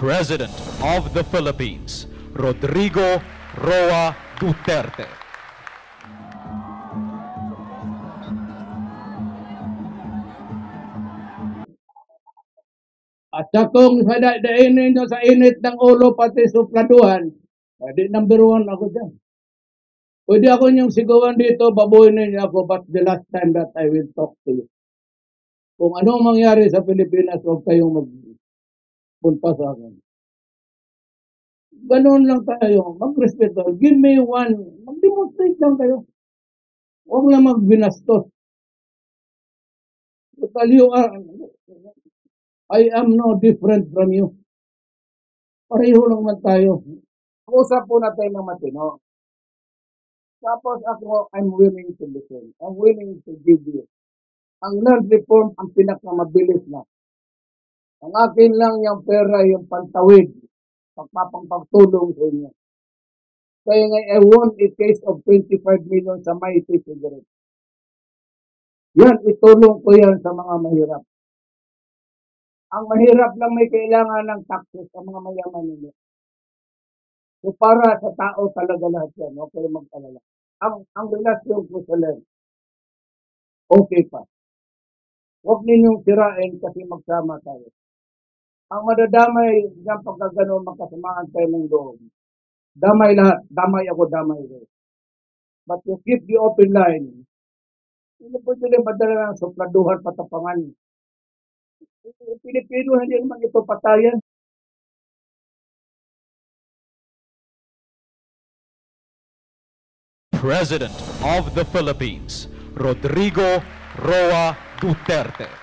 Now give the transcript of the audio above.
President of the Philippines, Rodrigo Roa Duterte. At sa kung dainin nyo sa init ng ulo pati supladuhan, di number one ako dyan. Pwede ako niyong sigawan dito, babuhin ninyo ako, but the last time that I will talk to you. Kung anong mangyari sa Pilipinas, huwag kayong magpunta sa akin. Ganun lang tayo, mag-respeto. Give me one, mag-demonstrate lang kayo. Huwag lang magbinastos. Because you are, I am no different from you. Pareho lang man tayo. Usap po natin ng matino. Tapos ako, I'm willing to listen. I'm willing to give you. Ang land reform, ang pinakamabilis na. Ang akin lang yung pera, yung pantawid, pagpapangpagtulong sa inyo. Kaya nga, I won a case of 25 million sa Mighty Cigarette. Yan, itulong ko yan sa mga mahirap. Ang mahirap lang may kailangan ng taxes sa mga mayaman nila. So para sa tao talaga lahat yan, okay mag-alala. Ang relasyon ko sa land, okay pa. Huwag ninyong sirain kasi magsama tayo. Ang madadamay ng pagkagano magkasamaan tayo ng loob. Damay lahat. Damay ako, damay ko. But to keep the open line, hindi po sila madala ng supladuhan patapangan. Pilipino, hindi naman ito patayan. President of the Philippines, Rodrigo Roa Duterte.